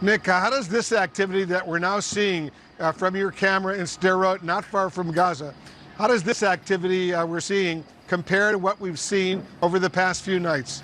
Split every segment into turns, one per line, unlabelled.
Nick, how does this activity that we're now seeing from your camera in Sderot, not far from Gaza, how does this activity we're seeing compare to what we've seen over the past few nights?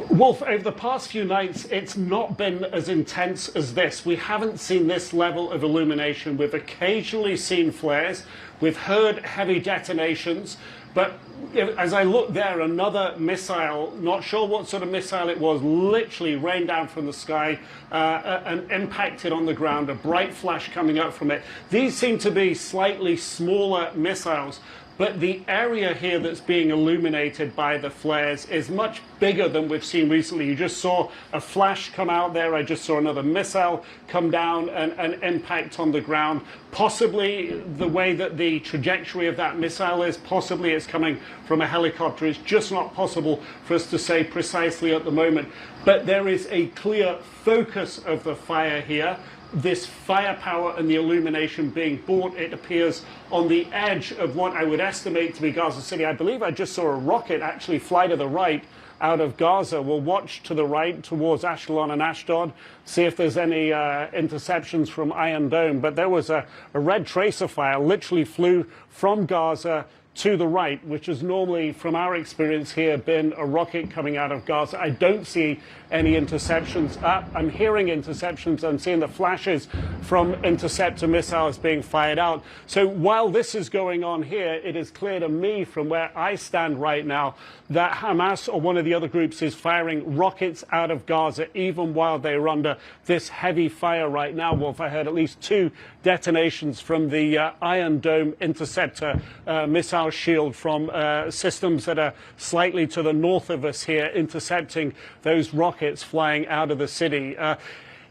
Wolf, over the past few nights, it's not been as intense as this. We haven't seen this level of illumination. We've occasionally seen flares. We've heard heavy detonations. But as I look there, another missile, not sure what sort of missile it was, literally rained down from the sky and impacted on the ground, a bright flash coming up from it. These seem to be slightly smaller missiles. But the area here that's being illuminated by the flares is much bigger than we've seen recently. You just saw a flash come out there. I just saw another missile come down and impact on the ground. Possibly the way that the trajectory of that missile is, possibly it's coming from a helicopter. It's just not possible for us to say precisely at the moment. But there is a clear focus of the fire here. This firepower and the illumination being brought, it appears, on the edge of what I would estimate to be Gaza City. I believe I just saw a rocket actually fly to the right out of Gaza. We'll watch to the right towards Ashkelon and Ashdod, see if there's any interceptions from Iron Dome. But there was a red tracer fire, literally flew from Gaza to the right, which has normally, from our experience here, been a rocket coming out of Gaza. I don't see any interceptions. I'm hearing interceptions. I'm seeing the flashes from interceptor missiles being fired out. So while this is going on here, it is clear to me from where I stand right now that Hamas or one of the other groups is firing rockets out of Gaza, even while they're under this heavy fire right now. Wolf, I heard at least 2 detonations from the Iron Dome interceptor missile shield from systems that are slightly to the north of us here, intercepting those rockets flying out of the city.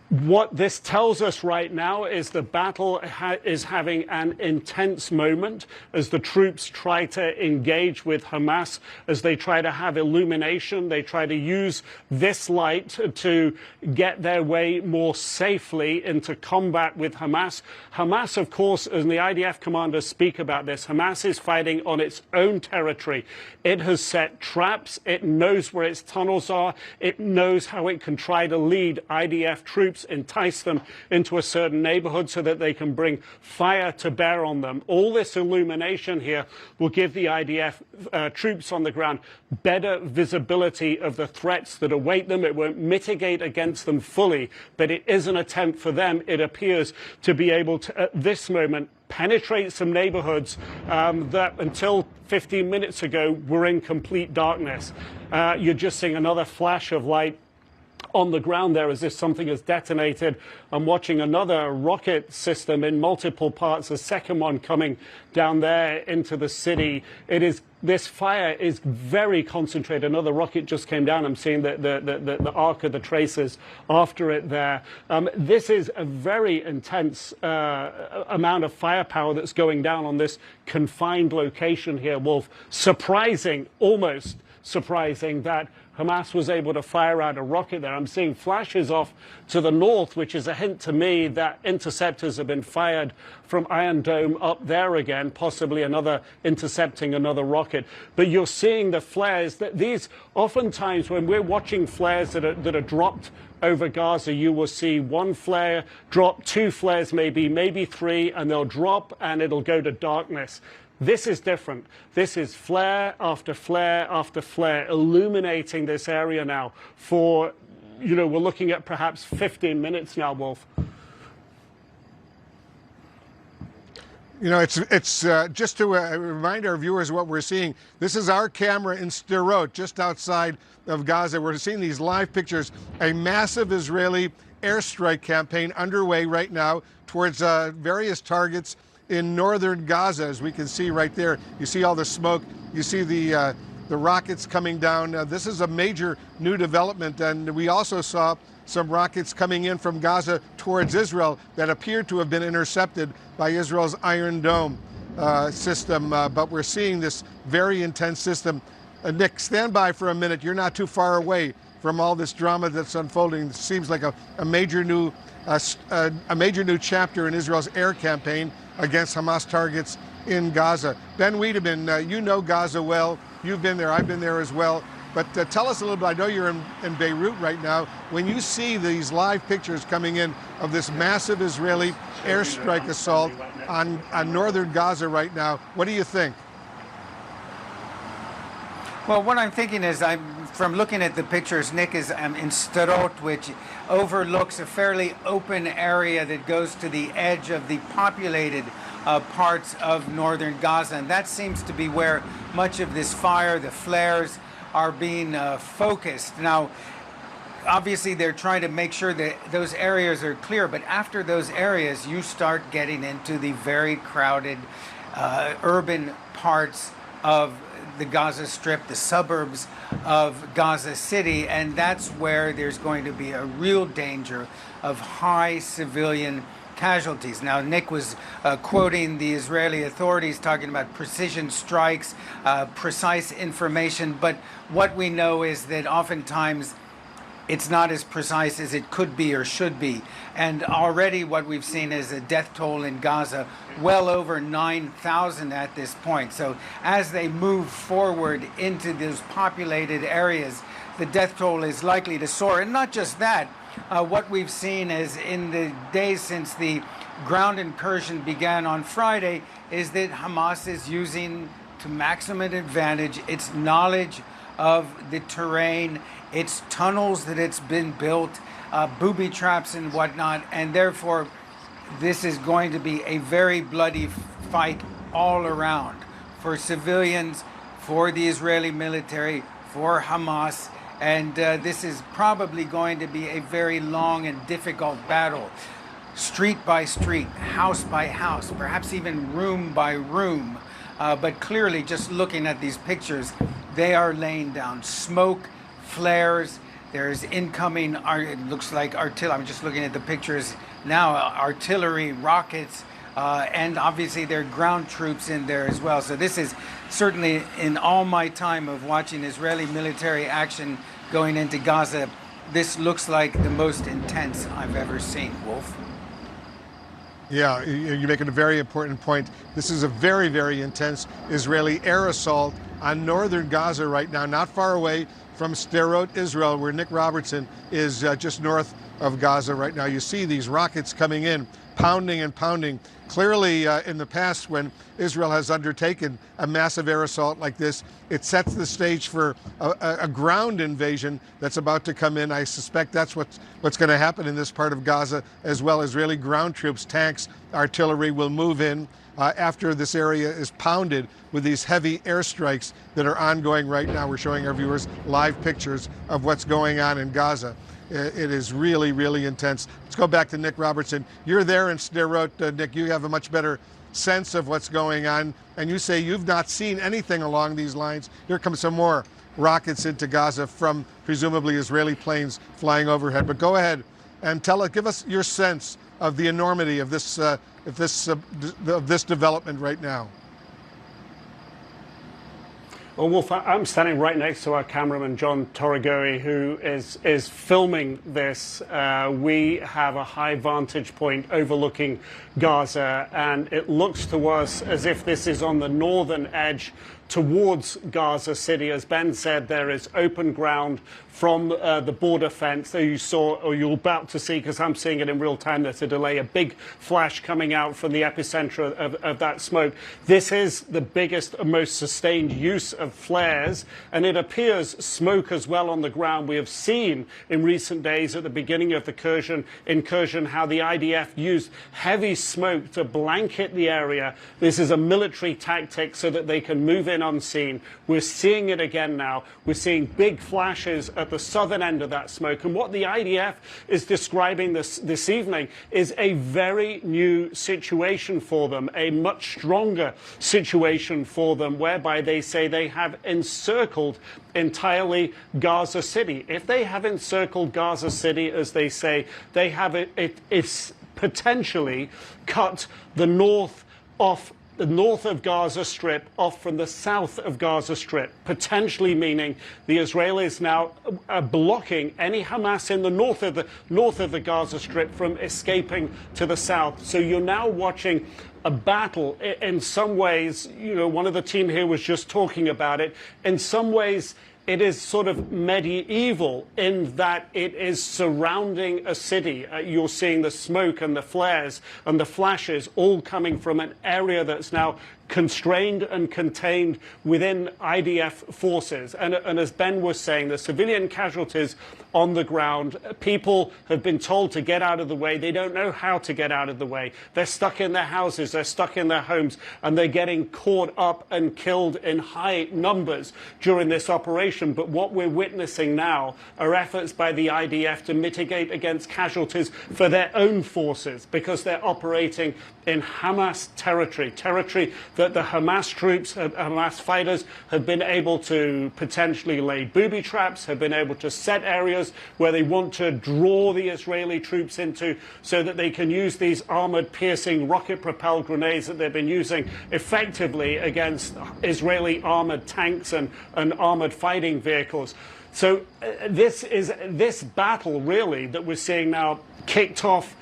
What this tells us right now is the battle is having an intense moment as the troops try to engage with Hamas, as they try to have illumination. They try to use this light to get their way more safely into combat with Hamas. Hamas, of course, and the IDF commanders speak about this, Hamas is fighting on its own territory. It has set traps. It knows where its tunnels are. It knows how it can try to lead IDF troops, entice them into a certain neighborhood so that they can bring fire to bear on them. All this illumination here will give the IDF troops on the ground better visibility of the threats that await them. It won't mitigate against them fully, but it is an attempt for them, it appears, to be able to, at this moment, penetrate some neighborhoods that until 15 minutes ago were in complete darkness. You're just seeing another flash of light on the ground there as if something has detonated. I'm watching another rocket system in multiple parts, a second one coming down there into the city. This fire is very concentrated. Another rocket just came down. I'm seeing the arc of the tracers after it there. This is a very intense amount of firepower that's going down on this confined location here, Wolf. Surprising, almost surprising, that Hamas was able to fire out a rocket there. I'm seeing flashes off to the north, which is a hint to me that interceptors have been fired from Iron Dome up there again, possibly intercepting another rocket. But you're seeing the flares. That these, oftentimes when we're watching flares that are dropped over Gaza, you will see one flare drop, 2 flares maybe 3, and they'll drop and it'll go to darkness. This is different. This is flare after flare after flare, illuminating this area now for, we're looking at perhaps 15 minutes now, Wolf.
It's just to remind our viewers what we're seeing. This is our camera in Sderot, just outside of Gaza. We're seeing these live pictures. A massive Israeli airstrike campaign underway right now towards various targets in northern Gaza, as we can see right there. You see all the smoke. You see the rockets coming down. This is a major new development, and we also saw some rockets coming in from Gaza towards Israel that appeared to have been intercepted by Israel's Iron Dome system. But we're seeing this very intense system. Nick, stand by for a minute. You're not too far away from all this drama that's unfolding. It seems like a major new chapter in Israel's air campaign against Hamas targets in Gaza. Ben Wiedemann, you know Gaza well. You've been there. I've been there as well. But tell us a little bit. I know you're in Beirut right now. When you see these live pictures coming in of this massive Israeli airstrike assault on northern Gaza right now, what do you think?
Well, what I'm thinking is, from looking at the pictures, Nick, is in Sderot, which overlooks a fairly open area that goes to the edge of the populated parts of northern Gaza. And that seems to be where much of this fire, the flares, are being focused. Now, obviously, they're trying to make sure that those areas are clear. But after those areas, you start getting into the very crowded urban parts of the Gaza Strip, the suburbs of Gaza City, and that's where there's going to be a real danger of high civilian casualties. Now, Nick was quoting the Israeli authorities talking about precision strikes, precise information, but what we know is that oftentimes it's not as precise as it could be or should be. And already what we've seen is a death toll in Gaza well over 9,000 at this point. So as they move forward into those populated areas, the death toll is likely to soar. And not just that, what we've seen is in the days since the ground incursion began on Friday is that Hamas is using to maximum advantage its knowledge of the terrain, its tunnels that it's been built, booby traps and whatnot, and therefore this is going to be a very bloody fight all around for civilians, for the Israeli military, for Hamas, and this is probably going to be a very long and difficult battle, street by street, house by house, perhaps even room by room. But clearly, just looking at these pictures, they are laying down smoke, flares. There's incoming, it looks like artillery. I'm just looking at the pictures now, artillery, rockets, and obviously there are ground troops in there as well. So this is certainly, in all my time of watching Israeli military action going into Gaza, this looks like the most intense I've ever seen, Wolf.
Yeah, you're making a very important point. This is a very, very intense Israeli air assault on northern Gaza right now, not far away from Sderot, Israel, where Nick Robertson is just north of Gaza right now. You see these rockets coming in, pounding and pounding. Clearly, in the past, when Israel has undertaken a massive air assault like this, it sets the stage for a ground invasion that's about to come in. I suspect that's what's going to happen in this part of Gaza as well. Israeli ground troops, tanks, artillery will move in after this area is pounded with these heavy airstrikes that are ongoing right now. We're showing our viewers live pictures of what's going on in Gaza. It is really, really intense. Let's go back to Nick Robertson. You're there in Sderot, Nick. You have a much better sense of what's going on, and you say you've not seen anything along these lines. Here come some more rockets into Gaza from presumably Israeli planes flying overhead. But go ahead and give us your sense of the enormity of this development right now.
Well, Wolf, I'm standing right next to our cameraman, John Torrigori, who is filming this. We have a high vantage point overlooking Gaza, and it looks to us as if this is on the northern edge towards Gaza City. As Ben said, there is open ground from the border fence that you saw, or you're about to see, because I'm seeing it in real time. There's a delay, a big flash coming out from the epicenter of that smoke. This is the biggest and most sustained use of flares, and it appears smoke as well on the ground. We have seen in recent days at the beginning of the incursion how the IDF used heavy smoke to blanket the area. This is a military tactic so that they can move in unseen. We're seeing it again now. We're seeing big flashes at the southern end of that smoke. And what the IDF is describing this evening is a very new situation for them, a much stronger situation for them, whereby they say they have encircled entirely Gaza City. If they have encircled Gaza City, as they say, they have it's potentially cut the north of Gaza Strip off from the south of Gaza Strip, potentially meaning the Israelis now are blocking any Hamas in the north of the Gaza Strip from escaping to the south. So you're now watching a battle. In some ways, you know, one of the team here was just talking about it. In some ways, it is sort of medieval in that it is surrounding a city. You're seeing the smoke and the flares and the flashes all coming from an area that's now constrained and contained within IDF forces. And as Ben was saying, the civilian casualties on the ground, people have been told to get out of the way. They don't know how to get out of the way. They're stuck in their houses, they're stuck in their homes, and they're getting caught up and killed in high numbers during this operation. But what we're witnessing now are efforts by the IDF to mitigate against casualties for their own forces, because they're operating in Hamas territory that the Hamas troops, Hamas fighters, have been able to potentially lay booby traps, have been able to set areas where they want to draw the Israeli troops into so that they can use these armored-piercing rocket-propelled grenades that they've been using effectively against Israeli armored tanks and armored fighting vehicles. So this battle, really, that we're seeing now kicked off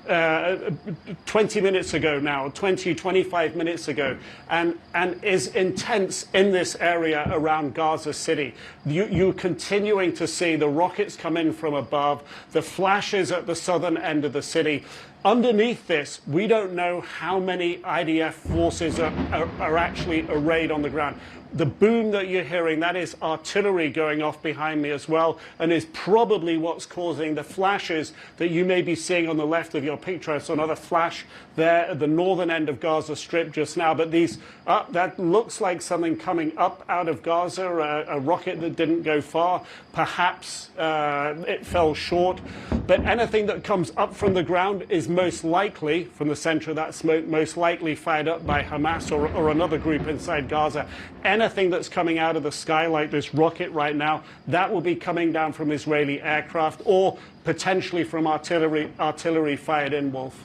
20 minutes ago now, 25 minutes ago, and is intense in this area around Gaza City. You're continuing to see the rockets come in from above, the flashes at the southern end of the city. Underneath this, we don't know how many IDF forces are actually arrayed on the ground. The boom that you're hearing, that is artillery going off behind me as well, and is probably what's causing the flashes that you may be seeing on the left of your picture. I saw another flash there at the northern end of Gaza Strip just now, but these that looks like something coming up out of Gaza, a rocket that didn't go far. Perhaps it fell short, but anything that comes up from the ground is most likely, from the center of that smoke, most likely fired up by Hamas or another group inside Gaza. Anything that's coming out of the sky, like this rocket right now, that will be coming down from Israeli aircraft or potentially from artillery fired in, Wolf.